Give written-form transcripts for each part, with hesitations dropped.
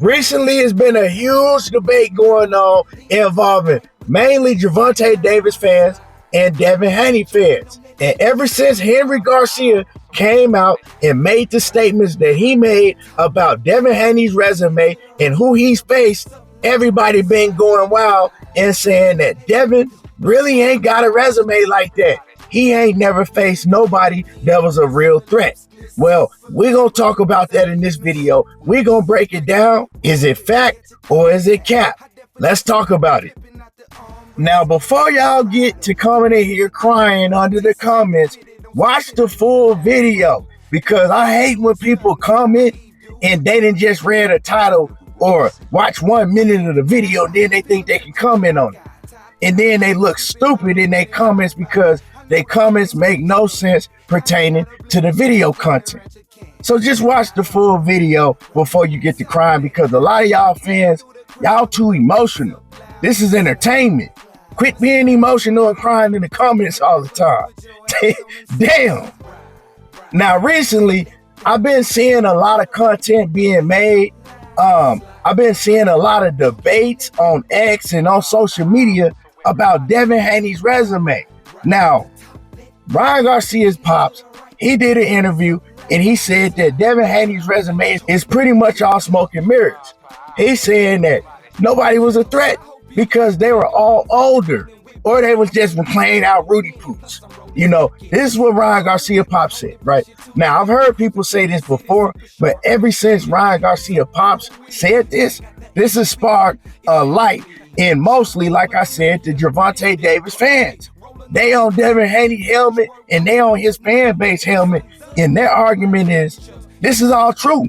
Recently, it's been a huge debate going on involving mainly Gervonta Davis fans and Devin Haney fans. And ever since Henry Garcia came out and made the statements that he made about Devin Haney's resume and who he's faced, everybody been going wild and saying that Devin really ain't got a resume like that. He ain't never faced nobody that was a real threat. Well, we're going to talk about that in this video. We're going to break it down. Is it fact or is it cap? Let's talk about it. Now, before y'all get to coming in here crying under the comments, watch the full video, because I hate when people comment and they didn't just read a title or watch 1 minute of the video, then they think they can comment on it. And then they look stupid in their comments because their comments make no sense pertaining to the video content. So just watch the full video before you get to crying, because a lot of y'all fans, y'all too emotional. This is entertainment. Quit being emotional and crying in the comments all the time. Damn. Now, recently, I've been seeing a lot of content being made. I've been seeing a lot of debates on X and on social media about Devin Haney's resume. Now, Ryan Garcia's pops, he did an interview and he said that Devin Haney's resume is pretty much all smoke and mirrors. He's saying that nobody was a threat because they were all older, or they was just playing out Rudy Poots. You know, this is what Ryan Garcia Pops said, right? Now, I've heard people say this before, but ever since Ryan Garcia Pops said this has sparked a light in mostly, like I said, the Gervonta Davis fans. They on Devin Haney helmet and they on his fan base helmet, and their argument is, this is all true.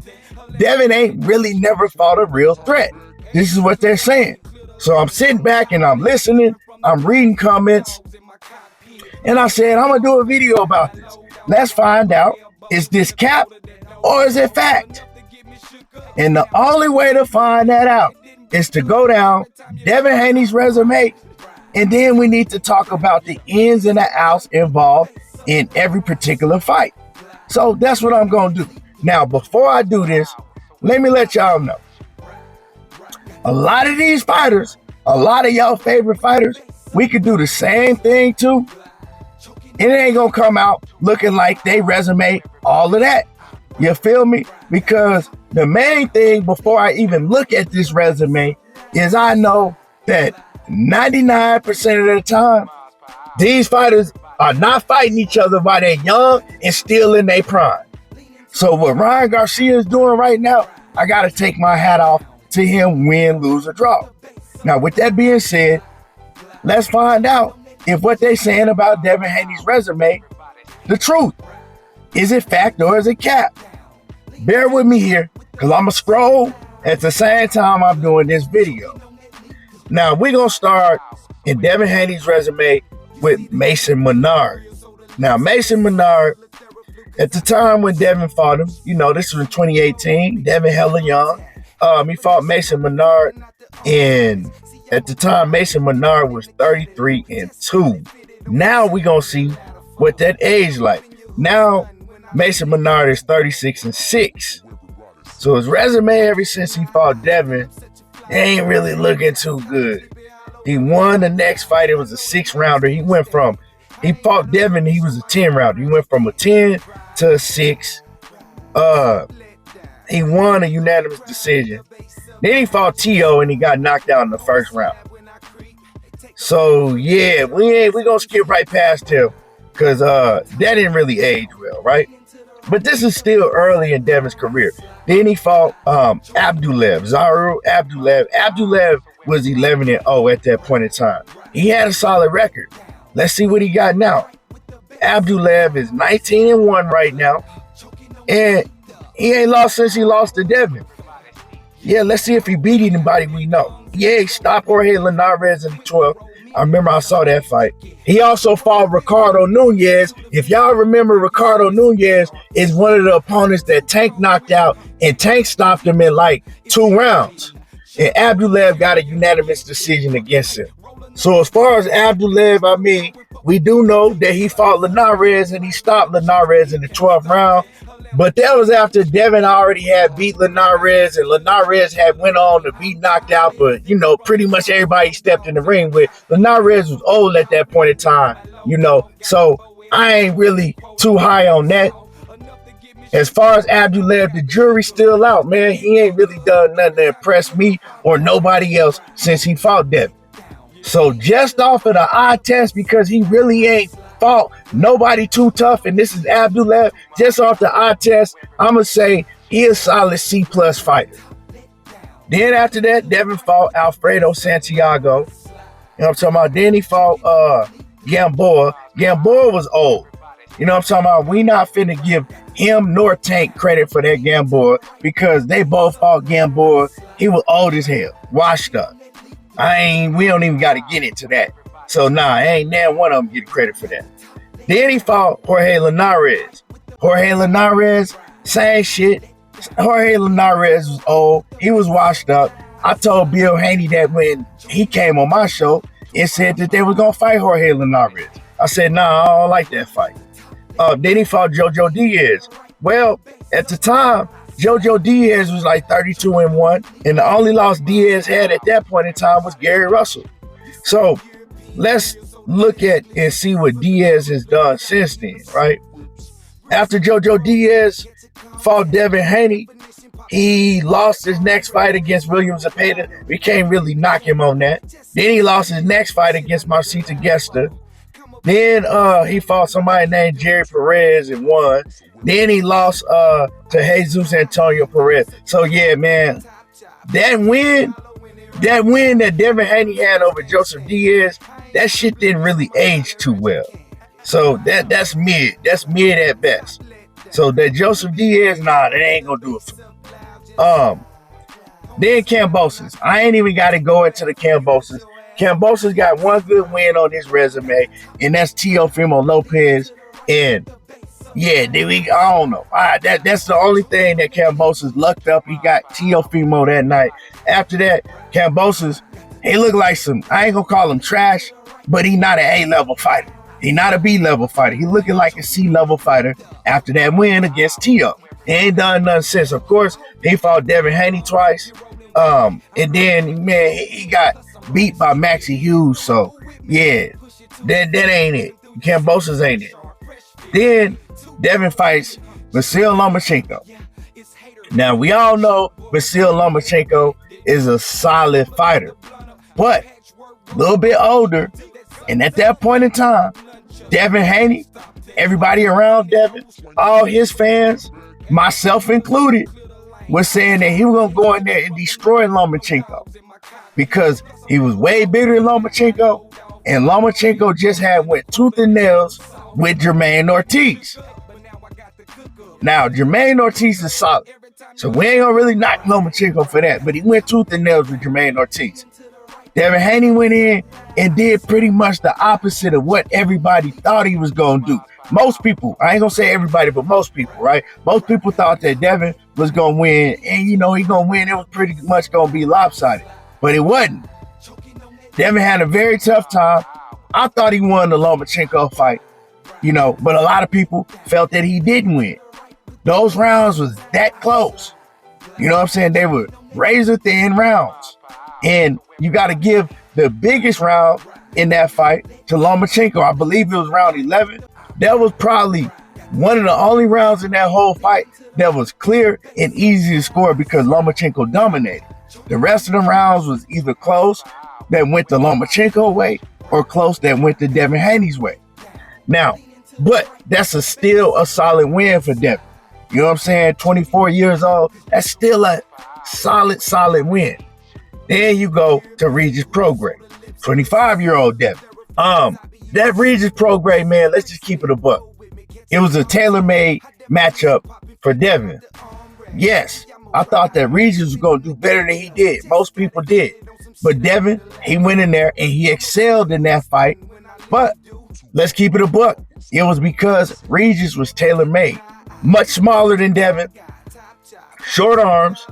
Devin ain't really never fought a real threat. This is what they're saying. So I'm sitting back and I'm listening, I'm reading comments, and I said, I'm gonna do a video about this. Let's find out, is this cap or is it fact? And the only way to find that out is to go down Devin Haney's resume, and then we need to talk about the ins and the outs involved in every particular fight. So that's what I'm gonna do. Now, before I do this, let me let y'all know. A lot of these fighters, a lot of y'all favorite fighters, we could do the same thing too. It ain't gonna come out looking like they resume all of that. You feel me? Because the main thing before I even look at this resume is I know that 99% of the time, these fighters are not fighting each other while they're young and still in their prime. So what Ryan Garcia is doing right now, I gotta take my hat off to him, win, lose, or draw. Now, with that being said, let's find out if what they're saying about Devin Haney's resume, the truth. Is it fact or is it cap? Bear with me here, because I'm going to scroll at the same time I'm doing this video. Now, we're going to start in Devin Haney's resume with Mason Menard. Now, Mason Menard, at the time when Devin fought him, you know, this was in 2018, Devin hella young. He fought Mason Menard, and at the time, Mason Menard was 33-2. Now we're going to see what that age like. Now, Mason Menard is 36-6. So his resume ever since he fought Devin ain't really looking too good. He won the next fight. It was a 6-rounder. He fought Devin, he was a 10-rounder. He went from a 10 to a 6. He won a unanimous decision. Then he fought T.O. and he got knocked out in the first round. So yeah, we gonna skip right past him because that didn't really age well, right? But this is still early in Devin's career. Then he fought Abdulev, Zaru Abdulev. Abdulev was 11-0 at that point in time. He had a solid record. Let's see what he got now. Abdulev is 19-1 right now, and he ain't lost since he lost to Devin. Yeah, let's see if he beat anybody we know. Yeah, he stopped Jorge Linares in the 12th. I remember I saw that fight. He also fought Ricardo Nunez. If y'all remember, Ricardo Nunez is one of the opponents that Tank knocked out, and Tank stopped him in like 2 rounds. And Abdulev got a unanimous decision against him. So as far as Abdulev, I mean, we do know that he fought Linares and he stopped Linares in the 12th round. But that was after Devin already had beat Linares, and Linares had went on to be knocked out. But, you know, pretty much everybody stepped in the ring with. Linares was old at that point in time, you know. So I ain't really too high on that. As far as Abdullah, the jury's still out, man. He ain't really done nothing to impress me or nobody else since he fought Devin. So just off of the eye test, because he really ain't fought nobody too tough, and this is Abdullah, just off the eye test, I'm going to say he a solid C+ fighter. Then after that, Devin fought Alfredo Santiago. You know what I'm talking about? Then he fought Gamboa. Gamboa was old. You know what I'm talking about? We not finna give him nor Tank credit for that Gamboa, because they both fought Gamboa. He was old as hell, washed up. We don't even got to get into that. So ain't now one of them getting credit for that. Then he fought Jorge Linares. Jorge Linares, same shit. Jorge Linares was old. He was washed up. I told Bill Haney that when he came on my show and said that they were going to fight Jorge Linares. I said, I don't like that fight. Then he fought Jojo Diaz. Well, at the time, Jojo Diaz was like 32-1, and the only loss Diaz had at that point in time was Gary Russell. So let's look at and see what Diaz has done since then, right? After Jojo Diaz fought Devin Haney, he lost his next fight against William Zepeda. We can't really knock him on that. Then he lost his next fight against Marcita Gesta. Then he fought somebody named Jerry Perez and won. Then he lost to Jesus Antonio Perez. So yeah, man, that win that Devin Haney had over Joseph Diaz, that shit didn't really age too well. So that's mid. That's mid at best. So that Joseph Diaz, that ain't gonna do it for me. Then Kambosos. I ain't even got to go into the Kambosos. Kambosos got one good win on his resume, and that's Teofimo Lopez. And yeah, I don't know. That's the only thing that Kambosos lucked up. He got Teofimo that night. After that, Kambosos, he looked like I ain't gonna call him trash, but he not an A-level fighter. He not a B-level fighter. He looking like a C-level fighter after that win against Teo. He ain't done nothing since. Of course, he fought Devin Haney twice. And then, man, he got beat by Maxie Hughes. So, yeah, that ain't it. Kambosos ain't it. Then Devin fights Vasyl Lomachenko. Now, we all know Vasyl Lomachenko is a solid fighter, but a little bit older. And at that point in time, Devin Haney, everybody around Devin, all his fans, myself included, was saying that he was going to go in there and destroy Lomachenko because he was way bigger than Lomachenko, and Lomachenko just went tooth and nails with Jermaine Ortiz. Now, Jermaine Ortiz is solid, so we ain't going to really knock Lomachenko for that, but he went tooth and nails with Jermaine Ortiz. Devin Haney went in and did pretty much the opposite of what everybody thought he was going to do. Most people, I ain't going to say everybody, but most people, right? Most people thought that Devin was going to win, and he going to win. It was pretty much going to be lopsided, but it wasn't. Devin had a very tough time. I thought he won the Lomachenko fight, but a lot of people felt that he didn't win. Those rounds was that close. You know what I'm saying? They were razor thin rounds. And you got to give the biggest round in that fight to Lomachenko. I believe it was round 11. That was probably one of the only rounds in that whole fight that was clear and easy to score because Lomachenko dominated. The rest of the rounds was either close that went the Lomachenko way or close that went the Devin Haney's way. Now, but that's still a solid win for Devin. You know what I'm saying? 24 years old, that's still a solid win. Then you go to Regis Prograis, 25-year-old Devin. That Regis Prograis, man, let's just keep it a buck. It was a tailor-made matchup for Devin. Yes, I thought that Regis was going to do better than he did. Most people did. But Devin, he went in there and he excelled in that fight. But let's keep it a buck. It was because Regis was tailor-made. Much smaller than Devin, short arms,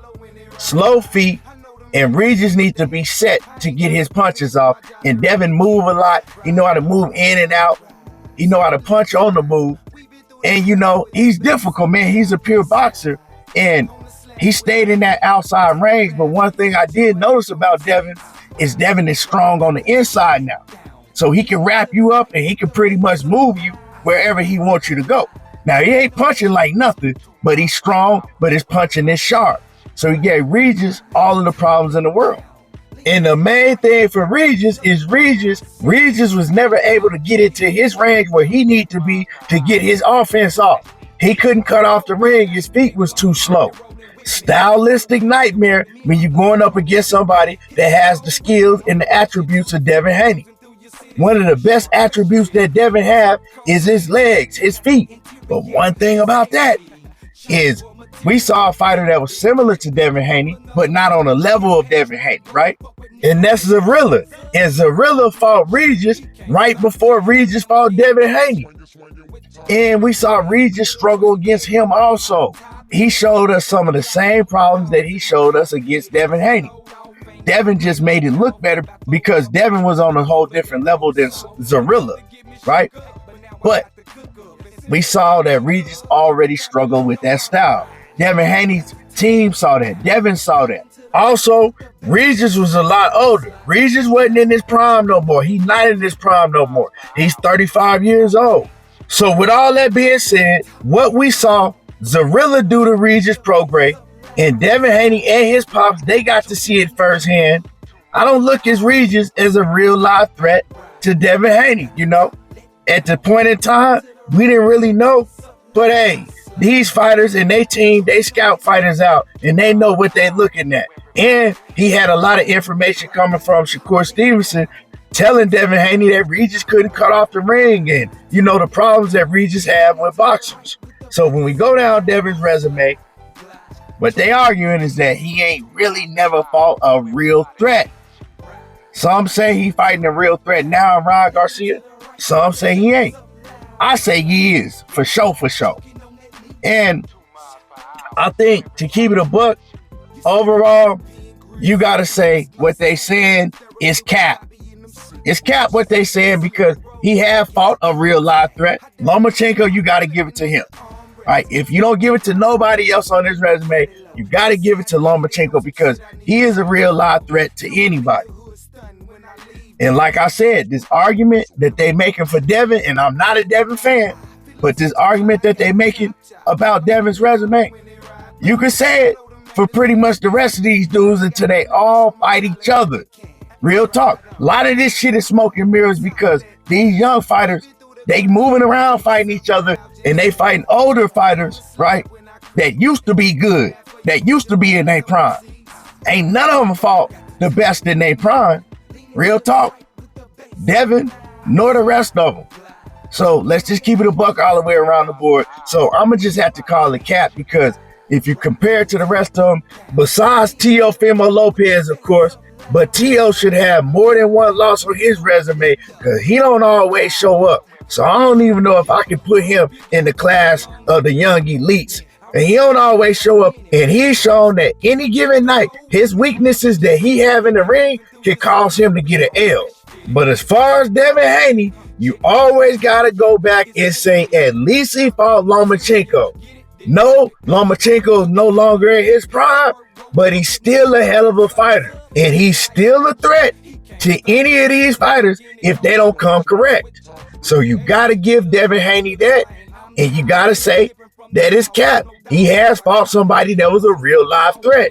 slow feet, and Regis needs to be set to get his punches off. And Devin move a lot. He know how to move in and out. He know how to punch on the move. And, he's difficult, man. He's a pure boxer. And he stayed in that outside range. But one thing I did notice about Devin is strong on the inside now. So he can wrap you up and he can pretty much move you wherever he wants you to go. Now, he ain't punching like nothing, but he's strong, but his punching is sharp. So he gave Regis all of the problems in the world. And the main thing for Regis was never able to get into his range where he needed to be to get his offense off. He couldn't cut off the ring. His feet was too slow. Stylistic nightmare when you're going up against somebody that has the skills and the attributes of Devin Haney. One of the best attributes that Devin have is his legs, his feet. But one thing about that is we saw a fighter that was similar to Devin Haney, but not on the level of Devin Haney, right? And that's Zarilla. And Zarilla fought Regis right before Regis fought Devin Haney. And we saw Regis struggle against him also. He showed us some of the same problems that he showed us against Devin Haney. Devin just made it look better because Devin was on a whole different level than Zarilla, right? But we saw that Regis already struggled with that style. Devin Haney's team saw that. Devin saw that. Also, Regis was a lot older. Regis wasn't in his prime no more. He's not in his prime no more. He's 35 years old. So with all that being said, what we saw Zarilla do to Regis Prograis, and Devin Haney and his pops, they got to see it firsthand. I don't look at Regis as a real live threat to Devin Haney, At the point in time, we didn't really know. But hey, these fighters and their team, they scout fighters out, and they know what they're looking at. And he had a lot of information coming from Shakur Stevenson telling Devin Haney that Regis couldn't cut off the ring and, the problems that Regis have with boxers. So when we go down Devin's resume, what they arguing is that he ain't really never fought a real threat. Some say he fighting a real threat now in Ryan Garcia. Some say he ain't. I say he is, for sure. And I think to keep it a buck, overall, you got to say what they saying is cap. It's cap what they saying because he have fought a real live threat. Lomachenko, you got to give it to him. Right? If you don't give it to nobody else on his resume, you got to give it to Lomachenko because he is a real live threat to anybody. And like I said, this argument that they making for Devin, and I'm not a Devin fan, but this argument that they making about Devin's resume, you could say it for pretty much the rest of these dudes until they all fight each other. Real talk. A lot of this shit is smoke and mirrors because these young fighters, they moving around fighting each other and they fighting older fighters, right? That used to be good, that used to be in their prime. Ain't none of them fought the best in their prime. Real talk. Devin, nor the rest of them. So let's just keep it a buck all the way around the board. So I'm going to just have to call it cap because if you compare it to the rest of them, besides Teofimo Lopez, of course, but Teo should have more than one loss on his resume because he don't always show up. So I don't even know if I can put him in the class of the young elites. And he don't always show up. And he's shown that any given night, his weaknesses that he have in the ring can cause him to get an L. But as far as Devin Haney, you always got to go back and say at least he fought Lomachenko. No, Lomachenko is no longer in his prime, but he's still a hell of a fighter. And he's still a threat to any of these fighters if they don't come correct. So you got to give Devin Haney that, and you got to say that is cap. He has fought somebody that was a real live threat.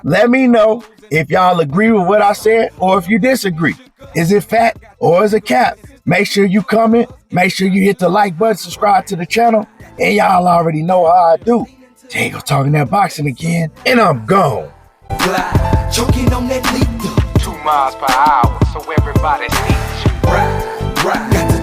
Let me know if y'all agree with what I said or if you disagree. Is it fact or is it cap? Make sure you comment. Make sure you hit the like button, subscribe to the channel, and y'all already know how I do. Diego talking that boxing again, and I'm gone. Choking on that lead 2 miles per hour, so everybody needs you. Right. Got